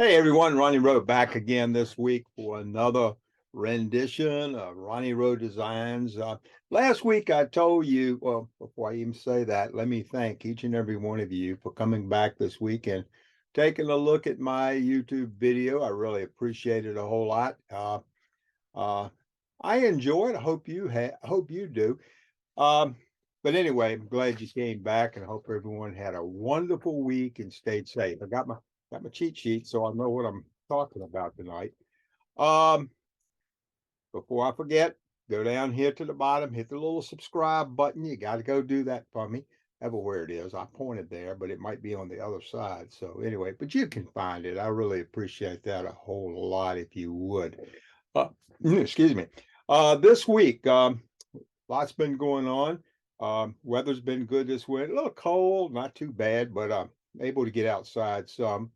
Hey everyone, Ronnie Rowe back again this week for another rendition of Ronnie Rowe Designs. Last week I told you, well, before I even say that, let me thank each and every one of you for coming back this week and taking a look at my YouTube video. I really appreciate it a whole lot. Uh, I enjoy it. I hope you do. Um, but anyway, I'm glad you came back and I hope everyone had a wonderful week and stayed safe. I got my cheat sheet, so I know what I'm talking about tonight. Um, Before I forget, go down here to the bottom, hit the little subscribe button. You got to go do that for me. Everywhere it is. I pointed there, but it might be on the other side. So anyway, but you can find it. I really appreciate that a whole lot if you would. Uh, excuse me. This week, lots been going on. Weather's been good this week. A little cold, not too bad, but able to get outside some.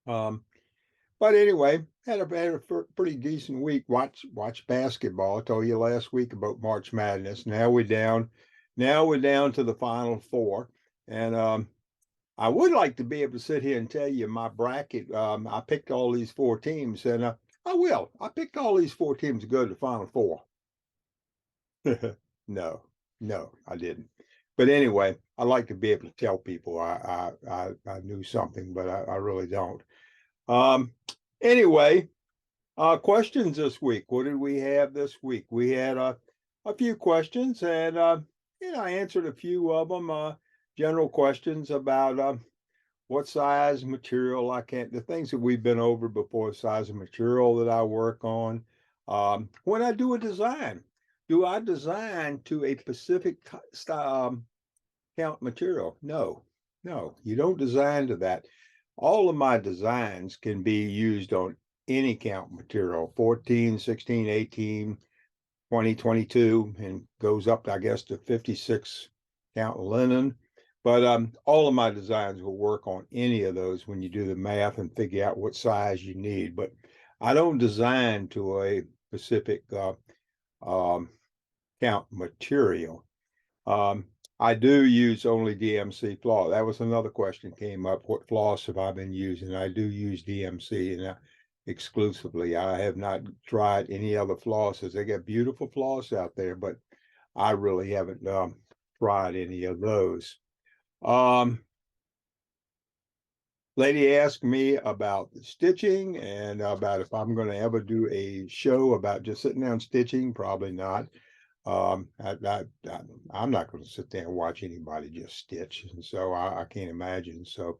Um, but anyway, had a pretty decent week. Watch basketball. I told you last week about March Madness. Now we're down to the Final Four, and I would like to be able to sit here and tell you my bracket. I picked all these four teams, and I will. I picked all these four teams to go to the Final Four. No, no, I didn't. But anyway, I like to be able to tell people I knew something, but I really don't. Um, anyway, questions this week. What did we have this week? We had a few questions, and I answered a few of them. General questions about what size material I can't, the things that we've been over before, size of material that I work on. When I do a design, do I design to a specific style count material? No, no, you don't design to that. All of my designs can be used on any count material, 14, 16, 18, 20, 22, and goes up, I guess, to 56 count linen. But all of my designs will work on any of those when you do the math and figure out what size you need. But I don't design to a specific um, count material. Um, I do use only DMC floss. That was another question came up. What floss have I been using? I do use DMC and exclusively. I have not tried any other flosses. They got beautiful floss out there, but I really haven't tried any of those. Um, Lady asked me about the stitching and about if I'm going to ever do a show about just sitting down stitching. Probably not. Um, I, I, I'm not going to sit there and watch anybody just stitch, and so I can't imagine. So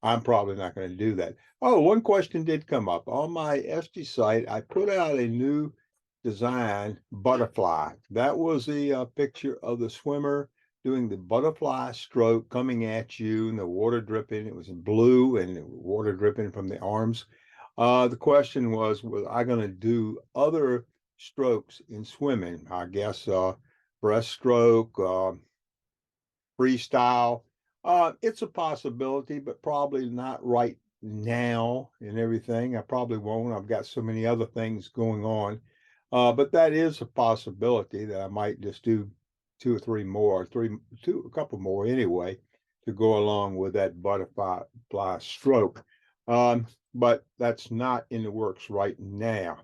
I'm probably not going to do that. Oh, one question did come up on my SD site. I put out a new design butterfly. That was the picture of the swimmer doing the butterfly stroke coming at you and the water dripping. It was in blue and water dripping from the arms. The question was I going to do other strokes in swimming? I guess breaststroke, freestyle. It's a possibility, but probably not right now and everything. I probably won't. I've got so many other things going on. But that is a possibility that I might just do two or three more, a couple more anyway, to go along with that butterfly stroke. But that's not in the works right now.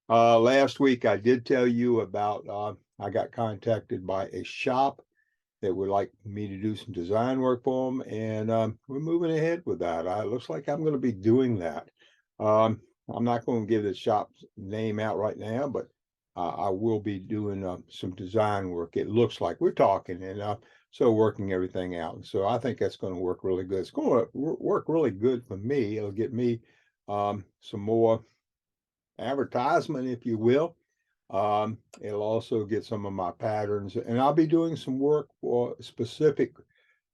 Last week I did tell you about I got contacted by a shop that would like me to do some design work for them, and we're moving ahead with that. It looks like I'm going to be doing that. I'm not going to give the shop's name out right now, but I will be doing some design work. It looks like we're talking and so working everything out. So I think that's going to work really good. It's going to work really good for me. It'll get me some more advertisement, if you will. It'll also get some of my patterns, and I'll be doing some work for specific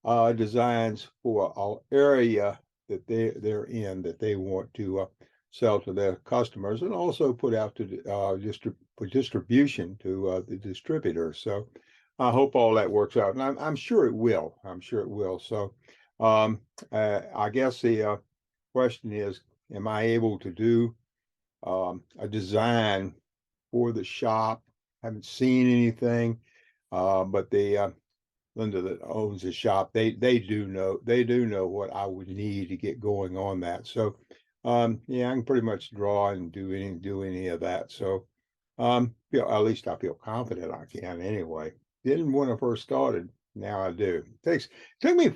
designs for our area that they're in that they want to sell to their customers, and also put out to for distribution to the distributor. So I hope all that works out, and I'm sure it will. I'm sure it will. So I guess the question is, am I able to do a design for the shop? Haven't seen anything, but the Linda that owns the shop, they do know what I would need to get going on that. So Yeah, I can pretty much draw and do any of that. So, at least I feel confident I can anyway. Didn't when I first started. Now I do. Took me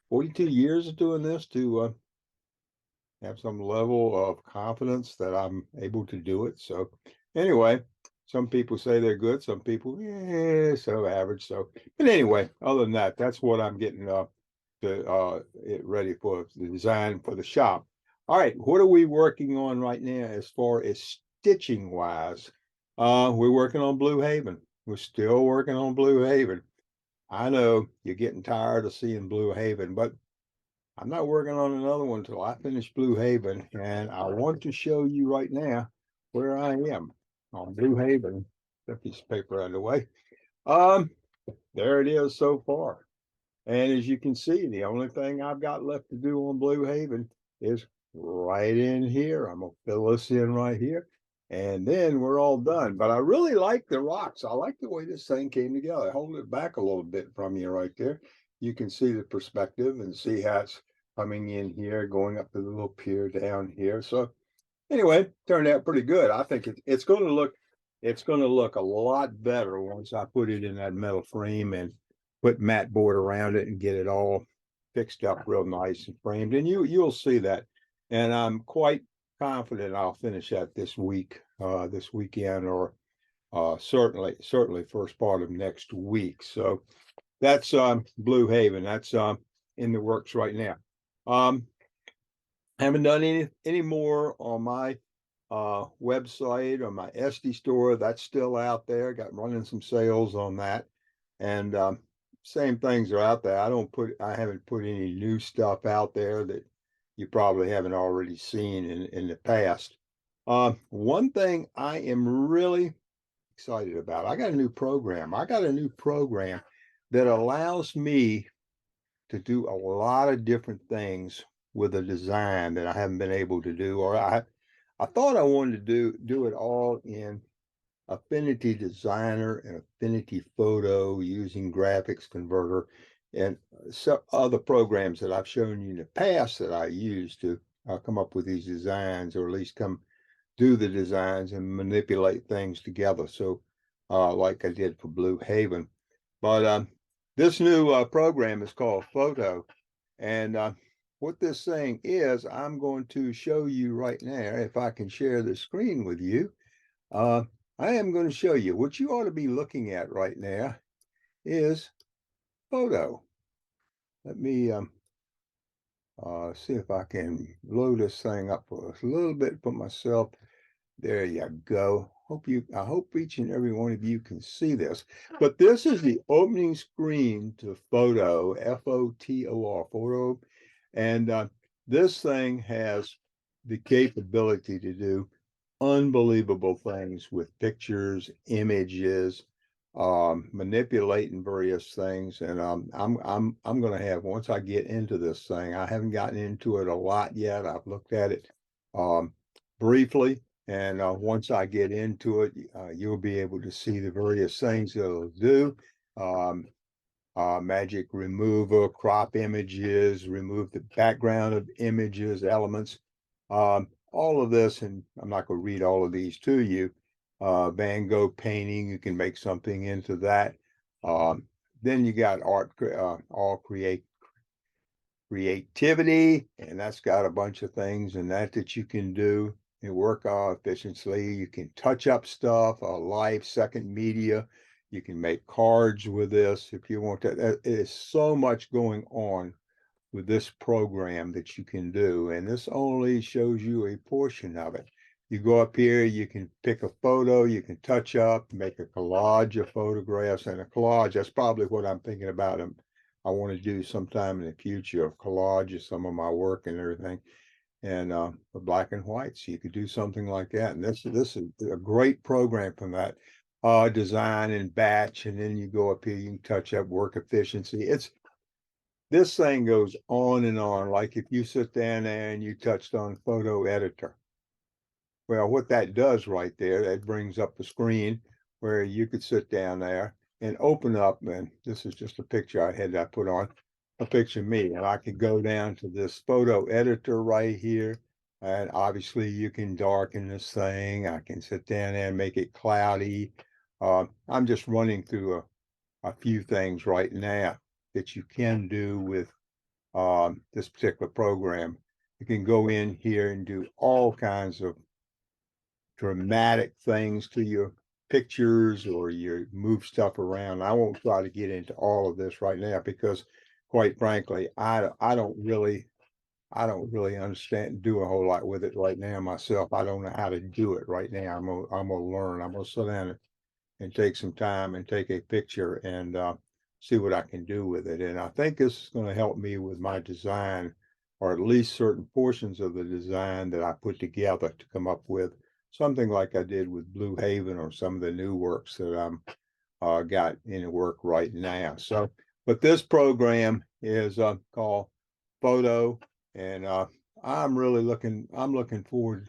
42 years of doing this to have some level of confidence that I'm able to do it. So anyway, some people say they're good, some people, yeah, so average. So, but anyway, other than that, that's what I'm getting to it ready for the design for the shop. All right, what are we working on right now as far as stitching wise? We're working on Blue Haven. We're still working on Blue Haven. I know you're getting tired of seeing Blue Haven, but I'm not working on another one until I finish Blue Haven, and I want to show you right now where I am on Blue Haven. That piece of paper out of the way. Um, there it is so far. And as you can see, the only thing I've got left to do on Blue Haven is right in here. I'm gonna fill this in right here, and then we're all done. But I really like the rocks. I like the way this thing came together. Hold it back a little bit from you right there. You can see the perspective and see how it's coming in here, going up to the little pier down here. So anyway, turned out pretty good. I think it's going to look a lot better once I put it in that metal frame and put mat board around it and get it all fixed up real nice and framed. And you'll see that. And I'm quite confident I'll finish that this week, this weekend, or certainly first part of next week. So that's Blue Haven. That's in the works right now. Haven't done any more on my website or my Etsy store. That's still out there. Got running some sales on that, and same things are out there. I haven't put any new stuff out there that you probably haven't already seen in the past. One thing I am really excited about. I got a new program. I got a new program that allows me to do a lot of different things with a design that I haven't been able to do, or I thought I wanted to do it all in Affinity Designer and Affinity Photo using Graphics Converter and so other programs that I've shown you in the past that I use to come up with these designs, or at least come do the designs and manipulate things together. So like I did for Blue Haven. But this new program is called Photo. And what this thing is, I'm going to show you right now, if I can share the screen with you. I am going to show you what you ought to be looking at right now is Photo. Let me see if I can load this thing up for a little bit for myself. There you go. I hope each and every one of you can see this. But this is the opening screen to Photo, F-O-T-O-R, Photo. And this thing has the capability to do unbelievable things with pictures, images, manipulating various things. And I'm going to have, once I get into this thing, I haven't gotten into it a lot yet. I've looked at it briefly. And once I get into it, you'll be able to see the various things that it'll do. Magic remover, crop images, remove the background of images, elements, all of this. And I'm not going to read all of these to you. Van Gogh painting, you can make something into that. Then you got all creativity, and that's got a bunch of things in that you can do and work efficiently. You can touch up stuff, live second media. You can make cards with this if you want to. There is so much going on with this program that you can do, and this only shows you a portion of it. You go up here, you can pick a photo, you can touch up, make a collage of photographs, and a collage, that's probably what I'm thinking about. I want to do sometime in the future, of collage of some of my work and everything, and for black and white. So you could do something like that. And this is a great program from that. Design and batch, and then you go up here, you can touch up work efficiency. This thing goes on and on. Like if you sit down there and you touched on photo editor. Well, what that does right there, that brings up a screen where you could sit down there and open up, and this is just a picture I put on, a picture of me, and I could go down to this photo editor right here. And obviously you can darken this thing. I can sit down there and make it cloudy. I'm just running through a few things right now that you can do with this particular program. You can go in here and do all kinds of dramatic things to your pictures, or you move stuff around. I won't try to get into all of this right now because, quite frankly, I don't really understand, do a whole lot with it right now myself. I don't know how to do it right now. I'm gonna learn. I'm gonna sit down and take some time and take a picture and see what I can do with it. And I think this is going to help me with my design, or at least certain portions of the design that I put together to come up with something like I did with Blue Haven, or some of the new works that I'm got in work right now. So, but this program is called Photo, and I'm looking forward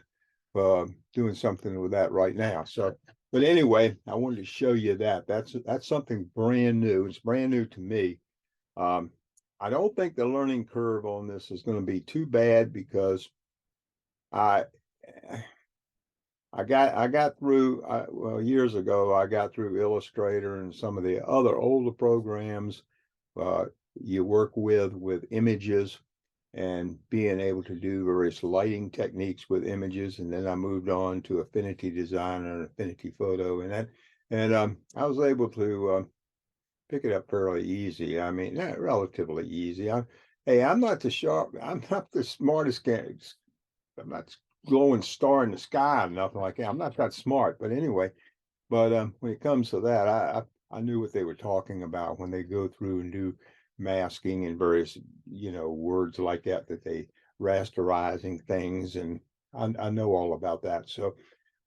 doing something with that right now. So, but anyway, I wanted to show you that. That's something brand new. It's brand new to me. Um, I don't think the learning curve on this is going to be too bad, because I I got through, well, years ago, I got through Illustrator and some of the other older programs uh, you work with images, and being able to do various lighting techniques with images. And then I moved on to Affinity Design and Affinity Photo, and I was able to pick it up fairly easy. I mean, relatively easy. Hey, I'm not the smartest guy. I'm not glowing star in the sky or nothing like that. I'm not that smart, but anyway. But when it comes to that, I knew what they were talking about when they go through and do masking and various, words like that, that they rasterizing things, and I know all about that. So,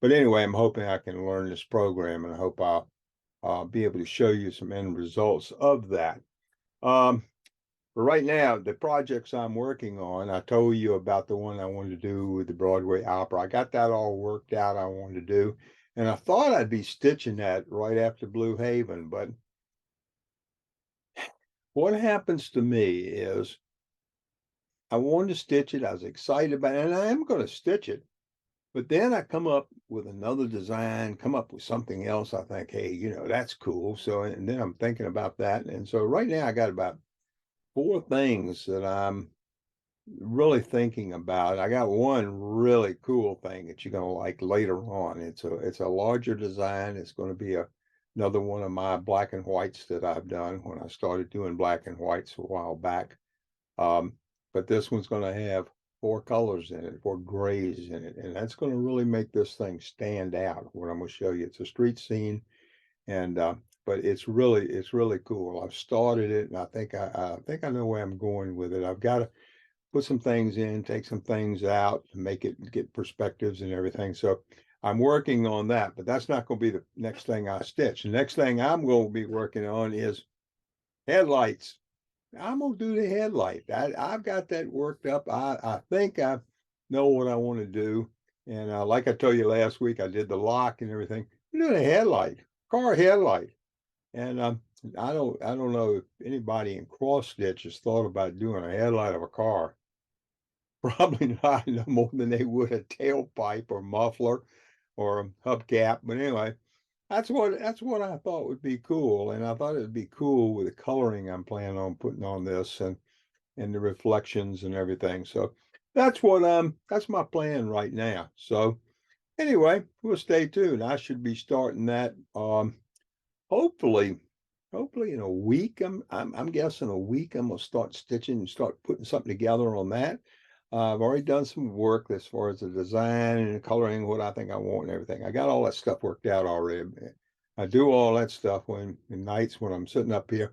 but anyway, I'm hoping I can learn this program, and I hope I'll be able to show you some end results of that. But right now, the projects I'm working on, I told you about the one I wanted to do with the Broadway opera. I got that all worked out, I wanted to do. And I thought I'd be stitching that right after Blue Haven. But what happens to me is I wanted to stitch it. I was excited about it, and I am going to stitch it. But then I come up with another design, come up with something else. I think, hey, that's cool. So, and then I'm thinking about that. And so right now I got about 4 things that I'm really thinking about. I got one really cool thing that you're going to like later on. It's a larger design. It's going to be another one of my black and whites that I've done when I started doing black and whites a while back. But this one's going to have 4 colors in it, 4 grays in it, and that's going to really make this thing stand out. What I'm going to show you, it's a street scene, and but it's really cool. I've started it, and I think I know where I'm going with it. I've got to put some things in, take some things out to make it get perspectives and everything. So I'm working on that, but that's not going to be the next thing I stitch. The next thing I'm going to be working on is headlights. I'm going to do the headlight. I've got that worked up. I think I know what I want to do. And like I told you last week, I did the lock and everything. I'm doing a headlight, car headlight. And I don't know if anybody in cross stitch has thought about doing a headlight of a car. Probably not, no more than they would a tailpipe or muffler or a hubcap. But anyway, that's what I thought would be cool. And I thought it'd be cool with the coloring I'm planning on putting on this, and the reflections and everything. So that's my plan right now. So anyway, we'll stay tuned. I should be starting that hopefully in a week. I'm guessing a week I'm gonna start stitching and start putting something together on that. I've already done some work as far as the design and the coloring, what I think I want and everything. I got all that stuff worked out already. I do all that stuff in nights when I'm sitting up here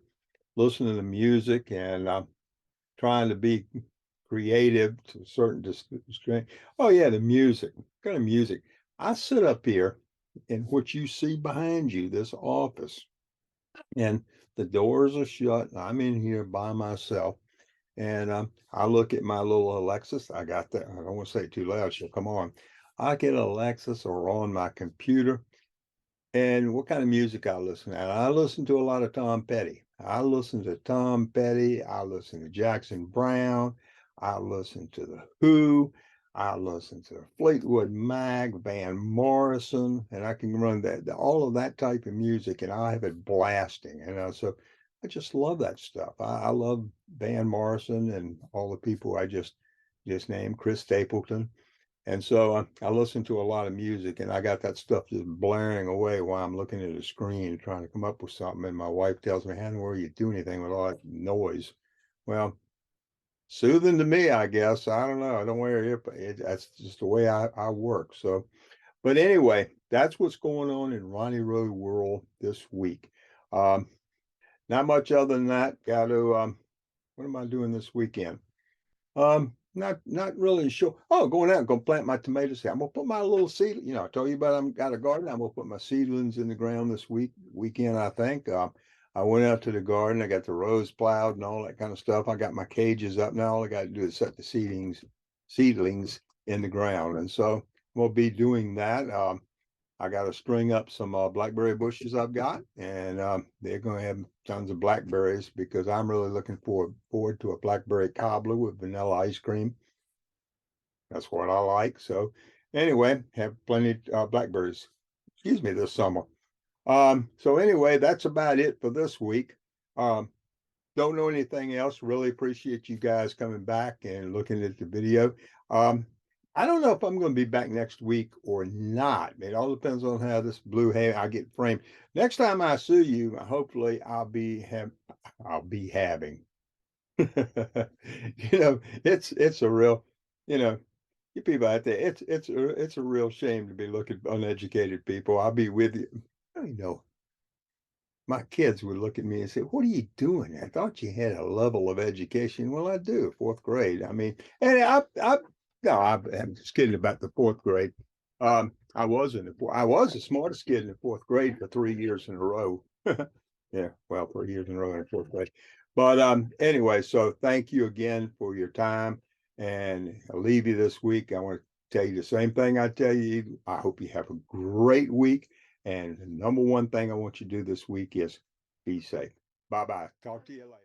listening to music, and trying to be creative to a certain extent. Oh yeah, the music. What kind of music? I sit up here in what you see behind you, this office, and the doors are shut. I'm in here by myself. And I look at my little Alexis. I got that. I don't want to say it too loud. She'll come on. I get Alexis or on my computer. And what kind of music I listen to? I listen to a lot of Tom Petty. I listen to Tom Petty. I listen to Jackson Brown. I listen to The Who. I listen to Fleetwood Mac, Van Morrison, and I can run all of that type of music, and I have it blasting. So I just love that stuff. I love Van Morrison and all the people I just named, Chris Stapleton. And so I listen to a lot of music, and I got that stuff just blaring away while I'm looking at a screen trying to come up with something. And my wife tells me, "How where you do anything with all that noise?" Well, soothing to me, I guess. I don't know. I don't wear it. That's just the way I work. So, but anyway, that's what's going on in Ronnie Rowe world this week. Um, Not much other than that. Got to. What am I doing this weekend? Not really sure. Oh, going out and gonna plant my tomatoes here. I'm gonna put my little seed. I told you about I'm got a garden. I'm gonna put my seedlings in the ground this weekend. I think. I went out to the garden. I got the rows plowed and all that kind of stuff. I got my cages up now. All I got to do is set the seedlings in the ground, and so I'm gonna be doing that. I got to string up some blackberry bushes I've got, and they're going to have tons of blackberries because I'm really looking forward to a blackberry cobbler with vanilla ice cream. That's what I like. So anyway, have plenty of blackberries. Excuse me, this summer. So anyway, that's about it for this week. Um, don't know anything else. Really appreciate you guys coming back and looking at the video. Um, I don't know if I'm going to be back next week or not. It all depends on how this blue hair I get framed. Next time I see you, hopefully I'll be having. It's a real, you know, you people out there. It's a real shame to be looking at uneducated people. I'll be with you. My kids would look at me and say, "What are you doing? I thought you had a level of education." Well, I do, fourth grade. I mean, and no, I'm just kidding about the fourth grade. I was the smartest kid in the fourth grade for 3 years in a row. Yeah, well, 3 years in a row in the fourth grade. But anyway, so thank you again for your time, and I'll leave you this week. I want to tell you the same thing I tell you. I hope you have a great week. And the number one thing I want you to do this week is be safe. Bye bye. Talk to you later.